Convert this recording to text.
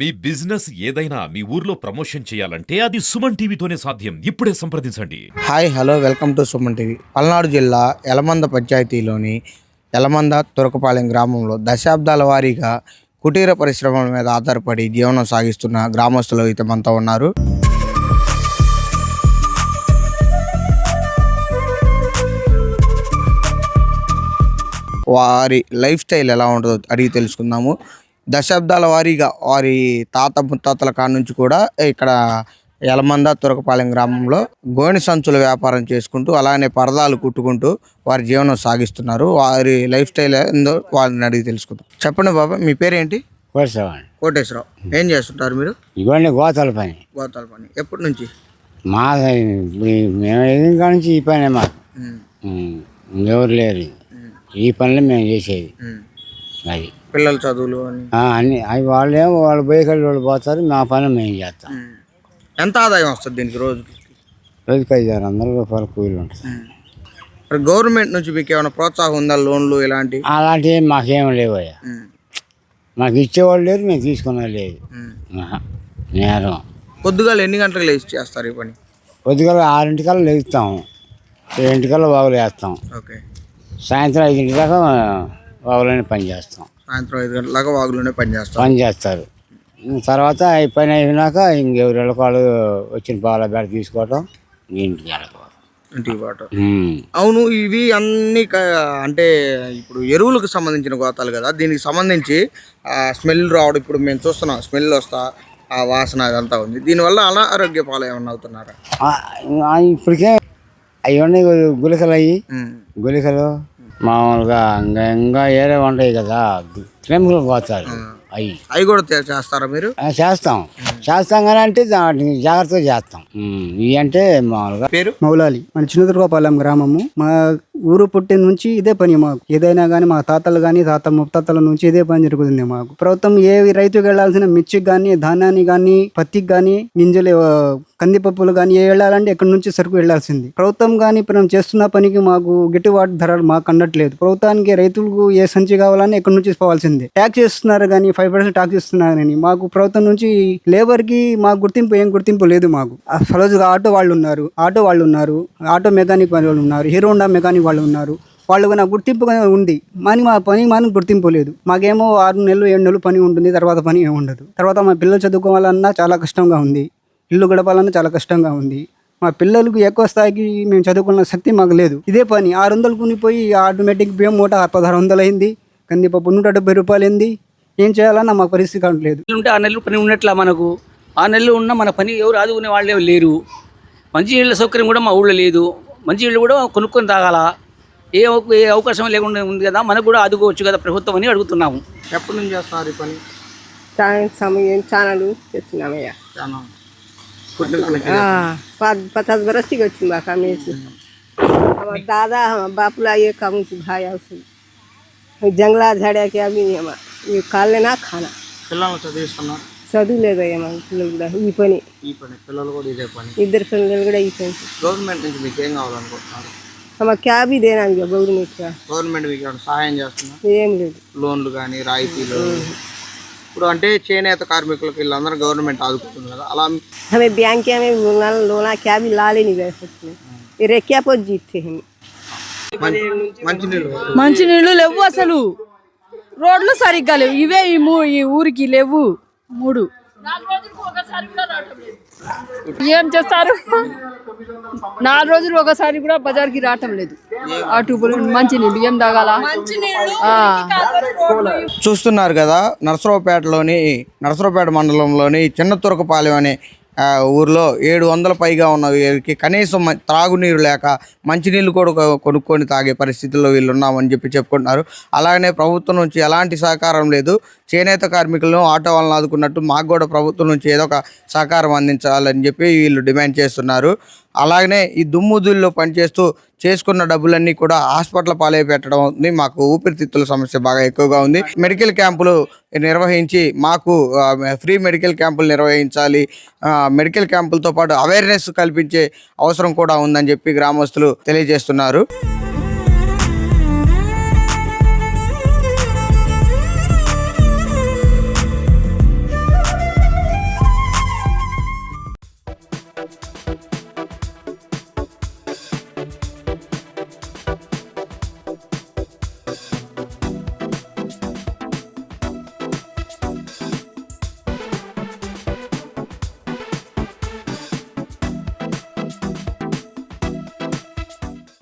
మీ business ఏదైనా మీ ఊర్లో promotion చేయాలంటే అది సుమన్ టీవీతోనే సాధ్యం. ఇప్పుడే సంప్రదించండి. Hi hello welcome to Suman TV. Palnadu జిల్లా యలమంద పంచాయతీలోని యలమంద తురకపాలెం గ్రామంలో దశాబ్దాల వారీగా కుటీర పరిశ్రమల మీద ఆధారపడి జీవనం సాగిస్తున్న గ్రామస్తులు అయితే మనతో ఉన్నారు. వారి లైఫ్ స్టైల్ ఎలా ఉంటుందో అడిగి తెలుసుకుందాము. దశాబ్దాల వారీగా వారి తాత ముత్తాతల కాడ నుంచి కూడా ఇక్కడ యలమంద తురకపాలెం గ్రామంలో గోనె సంచుల వ్యాపారం చేసుకుంటూ అలానే పరదాలు కుట్టుకుంటూ వారి జీవనం సాగిస్తున్నారు. వారి లైఫ్ స్టైల్ ఏందో వాళ్ళని అడిగి తెలుసుకుందాం. చెప్పండి బాబా, మీ పేరేంటి? కోటేశ్వరరావు. ఏం చేస్తుంటారు మీరు? ఇవన్నీ గోతాల పని. గోతాల పని ఎప్పటి నుంచి? మా మేము ఎదిగిన కాడ నుంచి ఈ పనే మాకు. ఎవరు లేరు, ఈ పనులు మేము చేసేది. అది పిల్లల చదువులు అన్ని అవి వాళ్ళేమో వాళ్ళు బైకల్ వాళ్ళు పోతారు, మా పని మేము చేస్తాం. ఎంత ఆదాయం వస్తుంది దీనికి రోజుకి? రోజుకి 500-600 రూపాయలు కూలీలు ఉంటుంది. మరి గవర్నమెంట్ నుంచి మీకు ఏమైనా ప్రోత్సాహం ఉందా? లోన్లు ఇలాంటివి? అలాంటివి మాకేం లేవయ్యా. మాకు ఇచ్చేవాళ్ళు లేరు, మేము తీసుకునేది లేదు. నేరం. పొద్దుగాల ఎన్ని గంటలకు లేచి చేస్తారు ఈ పని? పొద్దుగల 6 లేస్తాము, 7 వాగులు వేస్తాం. ఓకే. సాయంత్రం 5 దాకా వాగులోనే పని చేస్తాం. సాయంత్రం 5 గంటల దాకా వాగులోనే పని చేస్తారు. తర్వాత ఈ పని అయినాక ఇంకెవరి వాళ్ళు వచ్చిన పాల బేడ తీసుకోవటం, ఇంటికి పోవటం. అవును, ఇవి అన్ని అంటే ఇప్పుడు ఎరువులకు సంబంధించిన గోతాలు కదా, దీనికి సంబంధించి స్మెల్ రావడం ఇప్పుడు మేము చూస్తున్నాం, స్మెల్ వస్తా ఆ వాసన అదంతా ఉంది. దీనివల్ల అనారోగ్య పాలు ఏమన్నా అవుతున్నారా? ఇప్పటికే అవన్నీ గుళికలు మామూలుగా ఇంకా ఏరే ఉంటాయి కదా, క్రిములు పోతారు. అవి కూడా చేస్తారా మీరు? చేస్తాం కానీ అంటే జాగ్రత్తగా చేస్తాం. ఇవి అంటే మామూలుగా. పేరు మౌలాలి, మన చిన్నదుర్గపాలెం గ్రామము. మా ఊరు పుట్టిన నుంచి ఇదే పని మాకు. ఏదైనా కానీ మా తాతలు కానీ తాత ముత్తాతల నుంచి ఇదే పని జరుగుతుంది మాకు. ప్రభుత్వం ఏ రైతుకి వెళ్లాల్సిన మిర్చికి కానీ, ధాన్యాన్ని కానీ, పత్తికి కానీ, గింజలు కందిపప్పులు కానీ ఏ వెళ్ళాలంటే ఎక్కడి నుంచి సరుకు వెళ్లాల్సింది. ప్రభుత్వం కానీ మనం చేస్తున్న పనికి మాకు గిట్టుబాటు ధరలు మాకు అందట్లేదు. ప్రభుత్వానికి రైతులకు ఏ సంచి కావాలని ఎక్కడి నుంచి పోవాల్సిందే. ట్యాక్స్ ఇస్తున్నారు కానీ 5% ట్యాక్స్ ఇస్తున్నారు కానీ మాకు ప్రభుత్వం నుంచి లేబర్ కి మాకు ఏం గుర్తింపు లేదు మాకు. సరోజుగా ఆటో వాళ్ళు ఉన్నారు, ఆటో మెకానిక్ వాళ్ళు ఉన్నారు, హీరో హోండా మెకానిక్ వాళ్ళు ఉన్నారు. వాళ్ళు నా గుర్తింపు ఉంది, మా పని మనకు గుర్తింపు లేదు. మాకేమో 6 నెలలు 7 నెలలు పని ఉంటుంది, తర్వాత పని ఏమి ఉండదు. తర్వాత మా పిల్లలు చదువుకోవాలన్నా చాలా కష్టంగా ఉంది, ఇల్లు గడపాలన్నా చాలా కష్టంగా ఉంది. మా పిల్లలకు ఎక్కువ స్థాయికి మేము చదువుకున్న శక్తి మాకు లేదు. ఇదే పని 600 కొనిపోయి ఆటోమేటిక్ బియ్యం మూట 1600 అయింది, కందిపప్పు 170 రూపాయలు అయింది. ఏం చేయాలన్నా మా పరిస్థితి కావట్లేదు. ఉంటే 6 నెలలు పని ఉన్నట్లా మనకు. 6 నెలలు ఉన్న మన పని ఎవరు ఆదుకునే వాళ్ళే లేరు. మంచి నీళ్ళ సౌకర్యం కూడా మా ఊళ్ళో లేదు. మంచి నీళ్ళు కూడా కొనుక్కొని తాగాల. ఏ అవకాశం లేకుండా ఉంది కదా, మనకు కూడా ఆదుకోవచ్చు కదా ప్రభుత్వం అని అడుగుతున్నాము. ఎప్పటి నుంచి చేస్తున్నారు ఈ పని? సమయం ఛానల్ తెచ్చినామయ్యా. 50 बरस की गई बा काम हमारे दादा हम बापूला ये काम भाई जंगला झाड़िया के अभी हम ये काल लेना खाना పిల్లలు చదివిస్తున్నారు. చదువులేదు అయ్యా మా పిల్లలు కూడా ఈ పని పిల్లలు కూడా ఇదే పని. ఇద్దరు పిల్లలు కూడా ఈ పని. గవర్నమెంట్ నుంచి మీకు ఏం కావాలనుకుంటున్నారు? हमारे क्या भी देना गवर्नमेंट का. గవర్నమెంట్ మీకు ఏమైనా సహాయం చేస్తున్నా? ఏం లేదు. లోన్లు కానీ రాయితీలు? ఇప్పుడు అంటే చేనేత కార్మికులకు వీళ్ళందరూ గవర్నమెంట్ ఆదుకుంటుంది కదా, అలా हमें बैंक के हमें लोना क्या भी ला ले नहीं गए सकते. ये रेक्या पर जीतते हम. మంచినీళ్ళు లేవు, అసలు రోడ్లు సరిగ్గా లేవు. ఇవే ఈ ఊరికి లేవు 3. ఏం చేస్తారు? 4 రోజులు ఒకసారి కూడా బజార్కి రావటం లేదు. అటు మంచినీళ్ళు ఏం తాగాల? చూస్తున్నారు కదా, నరసరావుపేట మండలంలోని చిన్న తురకపాలెం అనే ఊర్లో 700 పైగా ఉన్న వీరికి కనీసం త్రాగునీరు లేక మంచినీళ్ళు కూడా కొనుక్కొని తాగే పరిస్థితుల్లో వీళ్ళు ఉన్నామని చెప్పుకుంటున్నారు. అలాగనే ప్రభుత్వం నుంచి ఎలాంటి సహకారం లేదు. చేనేత కార్మికులను ఆటో వాళ్ళని ఆదుకున్నట్టు మాకు కూడా ప్రభుత్వం నుంచి ఏదో ఒక సహకారం అందించాలని చెప్పి వీళ్ళు డిమాండ్ చేస్తున్నారు. అలాగనే ఈ దుమ్ముదుల్లో పనిచేస్తూ చేసుకున్న డబ్బులన్నీ కూడా హాస్పిటల్ పాలై పెట్టడం ఉంది. మాకు ఊపిరితిత్తుల సమస్య బాగా ఎక్కువగా ఉంది. మెడికల్ క్యాంపులు నిర్వహించి మాకు ఫ్రీ మెడికల్ క్యాంపులు నిర్వహించాలి. మెడికల్ క్యాంపులతో పాటు అవేర్నెస్ కల్పించే అవసరం కూడా ఉందని చెప్పి గ్రామస్తులు తెలియజేస్తున్నారు.